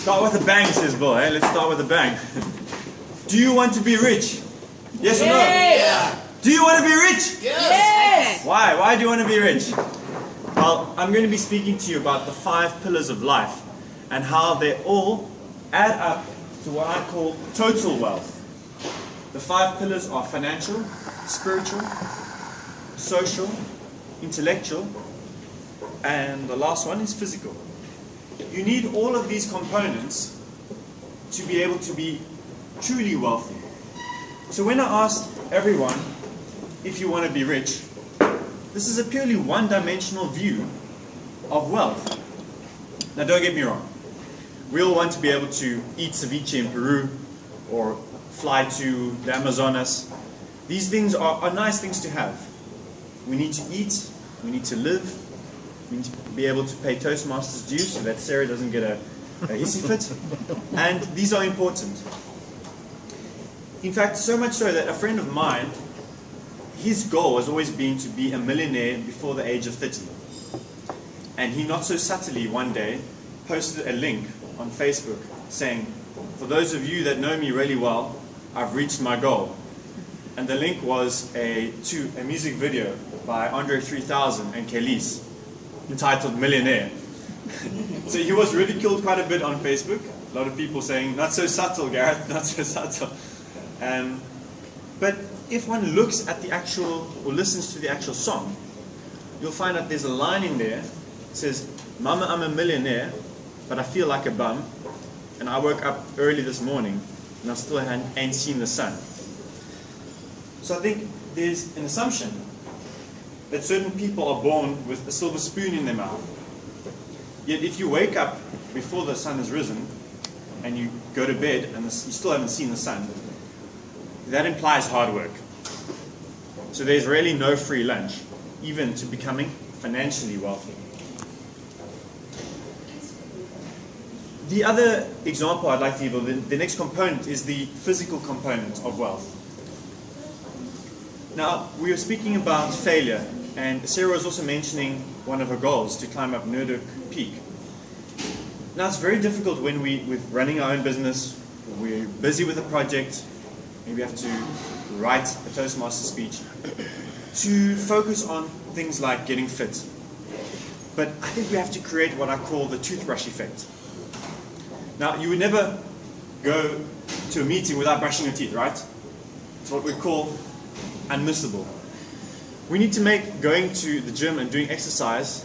Start with a bang, says Bill. Hey, let's start with a bang. Do you want to be rich? Yes or no? Yeah. Do you want to be rich? Yes. Why? Why do you want to be rich? Well, I'm going to be speaking to you about the 5 pillars of life and how they all add up to what I call total wealth. The 5 pillars are financial, spiritual, social, intellectual, and the last one is physical. You need all of these components to be able to be truly wealthy. So when I asked everyone if you want to be rich, this is a purely one-dimensional view of wealth. Now don't get me wrong. We all want to be able to eat ceviche in Peru or fly to the Amazonas. These things are nice things to have. We need to eat, we need to live, we need to be able to pay Toastmasters dues so that Sarah doesn't get a hissy fit. And these are important. In fact, so much so that a friend of mine, his goal has always been to be a millionaire before the age of 30. And he not so subtly one day posted a link on Facebook saying, for those of you that know me really well, I've reached my goal. And the link was to a music video by Andre 3000 and Kelis entitled Millionaire. So he was ridiculed quite a bit on Facebook. A lot of people saying, not so subtle, Gareth, not so subtle. But if one looks at the actual, or listens to the actual song, you'll find that there's a line in there that says, Mama, I'm a millionaire, but I feel like a bum, and I woke up early this morning, and I still ain't seen the sun. So I think there's an assumption that certain people are born with a silver spoon in their mouth. Yet if you wake up before the sun has risen, and you go to bed, and you still haven't seen the sun, that implies hard work. So there's really no free lunch, even to becoming financially wealthy. The other example I'd like to give, or the next component, is the physical component of wealth. Now, we were speaking about failure, and Sarah was also mentioning one of her goals, to climb up Nurduk Peak. Now, it's very difficult when with running our own business, we're busy with a project, maybe we have to write a Toastmaster speech, to focus on things like getting fit. But I think we have to create what I call the toothbrush effect. Now, you would never go to a meeting without brushing your teeth, right? It's what we call unmissable. We need to make going to the gym and doing exercise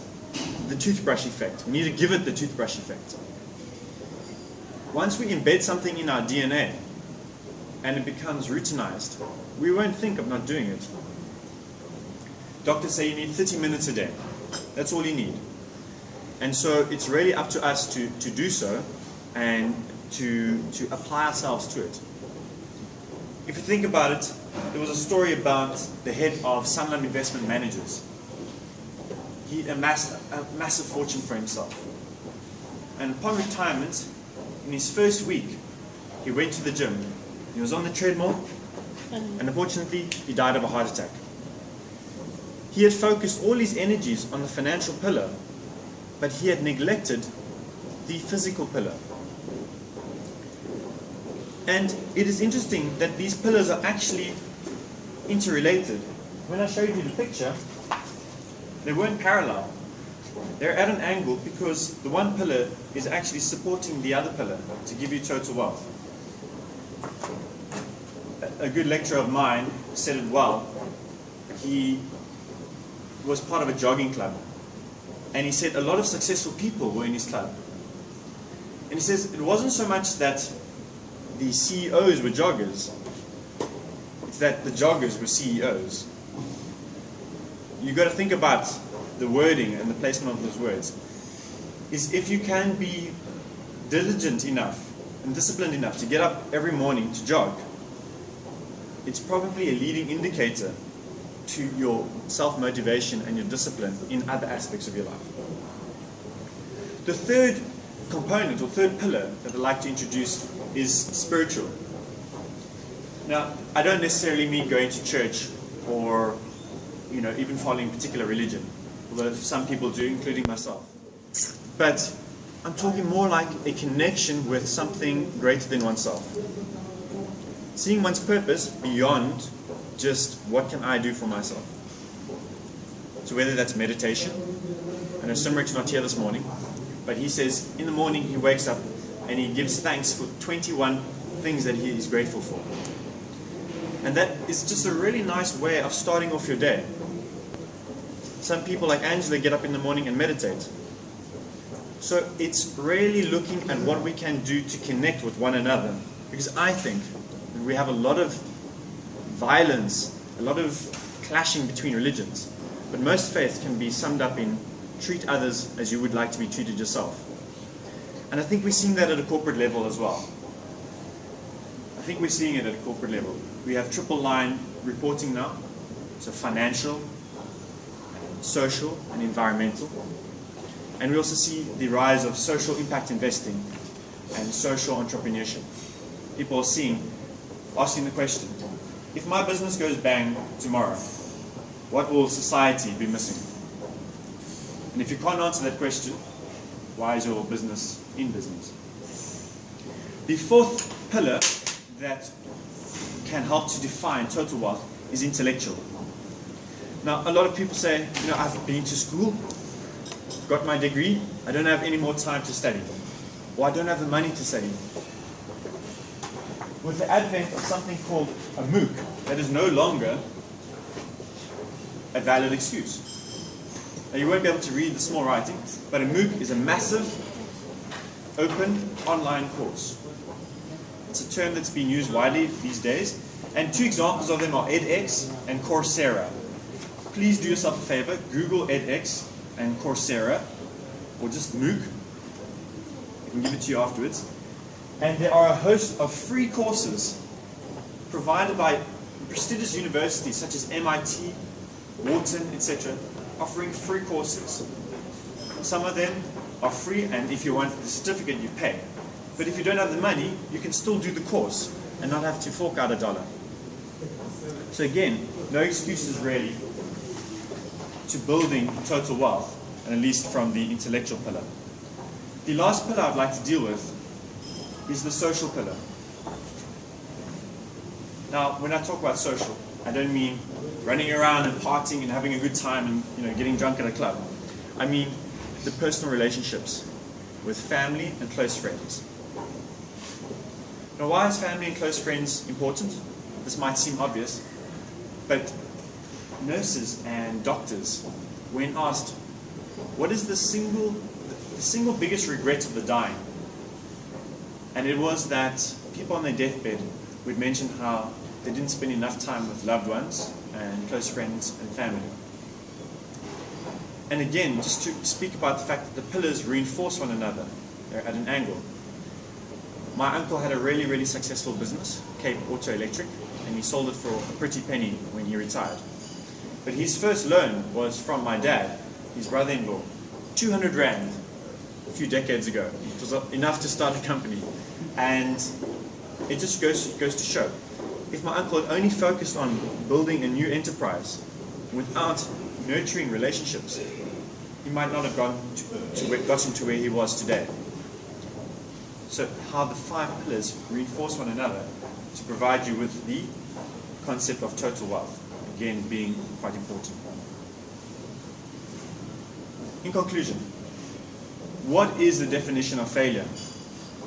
the toothbrush effect. We need to give it the toothbrush effect. Once we embed something in our DNA and it becomes routinized, we won't think of not doing it. Doctors say you need 30 minutes a day. That's all you need. And so it's really up to us to do so and to apply ourselves to it. If you think about it, there was a story about the head of Sanlam Investment Managers. He amassed a massive fortune for himself. And upon retirement, in his first week, he went to the gym. He was on the treadmill, and unfortunately, he died of a heart attack. He had focused all his energies on the financial pillar, but he had neglected the physical pillar. And it is interesting that these pillars are actually interrelated. When I showed you the picture, they weren't parallel. They're at an angle because the one pillar is actually supporting the other pillar to give you total wealth. A good lecturer of mine said it well. He was part of a jogging club, and he said a lot of successful people were in his club. And he says it wasn't so much that the CEOs were joggers, it's that the joggers were CEOs. You've got to think about the wording and the placement of those words. Is if you can be diligent enough and disciplined enough to get up every morning to jog, it's probably a leading indicator to your self-motivation and your discipline in other aspects of your life. The third component or third pillar that I'd like to introduce is spiritual. Now, I don't necessarily mean going to church or even following a particular religion, although some people do, including myself. But I'm talking more like a connection with something greater than oneself. Seeing one's purpose beyond just what can I do for myself. So whether that's meditation, I know Simrick's not here this morning, but he says in the morning he wakes up and he gives thanks for 21 things that he is grateful for. And that is just a really nice way of starting off your day. Some people like Angela get up in the morning and meditate. So it's really looking at what we can do to connect with one another. Because I think that we have a lot of violence, a lot of clashing between religions. But most faith can be summed up in treat others as you would like to be treated yourself. And I think we're seeing that at a corporate level as well. I think we're seeing it at a corporate level. We have triple line reporting now, so financial, social, and environmental. And we also see the rise of social impact investing and social entrepreneurship. People are asking the question, if my business goes bang tomorrow, what will society be missing? And if you can't answer that question, why is your business in business? The fourth pillar that can help to define total wealth is intellectual. Now, a lot of people say, I've been to school, got my degree, I don't have any more time to study. Or I don't have the money to study. With the advent of something called a MOOC, that is no longer a valid excuse. Now, you won't be able to read the small writing, but a MOOC is a massive, open, online course. It's a term that's been used widely these days, and two examples of them are edX and Coursera. Please do yourself a favor, Google edX and Coursera, or just MOOC. I can give it to you afterwards. And there are a host of free courses provided by prestigious universities such as MIT, Wharton, etc., offering free courses. Some of them are free, and if you want the certificate, you pay. But if you don't have the money, you can still do the course and not have to fork out $1. So again, no excuses really to building total wealth, and at least from the intellectual pillar. The last pillar I'd like to deal with is the social pillar. Now, when I talk about social, I don't mean running around and partying and having a good time and getting drunk at a club. I mean the personal relationships with family and close friends. Now, why is family and close friends important? This might seem obvious, but nurses and doctors, when asked, what is the single biggest regret of the dying? And it was that people on their deathbed would mention how they didn't spend enough time with loved ones and close friends and family. And again, just to speak about the fact that the pillars reinforce one another, they're at an angle. My uncle had a really, really successful business, Cape Auto Electric, and he sold it for a pretty penny when he retired. But his first loan was from my dad, his brother-in-law, 200 Rand a few decades ago. It was enough to start a company. And it just goes to show, if my uncle had only focused on building a new enterprise without nurturing relationships, he might not have gotten to where he was today. So how the 5 pillars reinforce one another to provide you with the concept of total wealth, again being quite important. In conclusion, what is the definition of failure?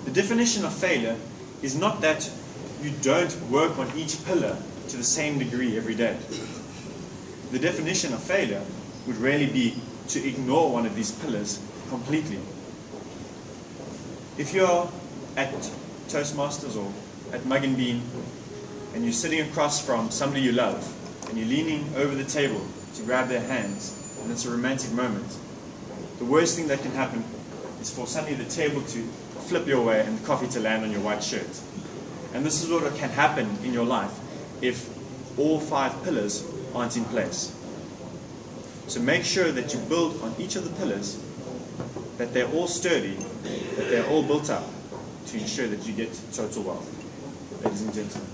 The definition of failure is not that you don't work on each pillar to the same degree every day. The definition of failure would really be to ignore one of these pillars completely. If you're at Toastmasters or at Mug and Bean and you're sitting across from somebody you love and you're leaning over the table to grab their hands and it's a romantic moment, the worst thing that can happen is for suddenly the table to flip your way and the coffee to land on your white shirt. And this is what can happen in your life if all 5 pillars aren't in place. So make sure that you build on each of the pillars, that they're all sturdy, that they're all built up to ensure that you get total wealth. Ladies and gentlemen.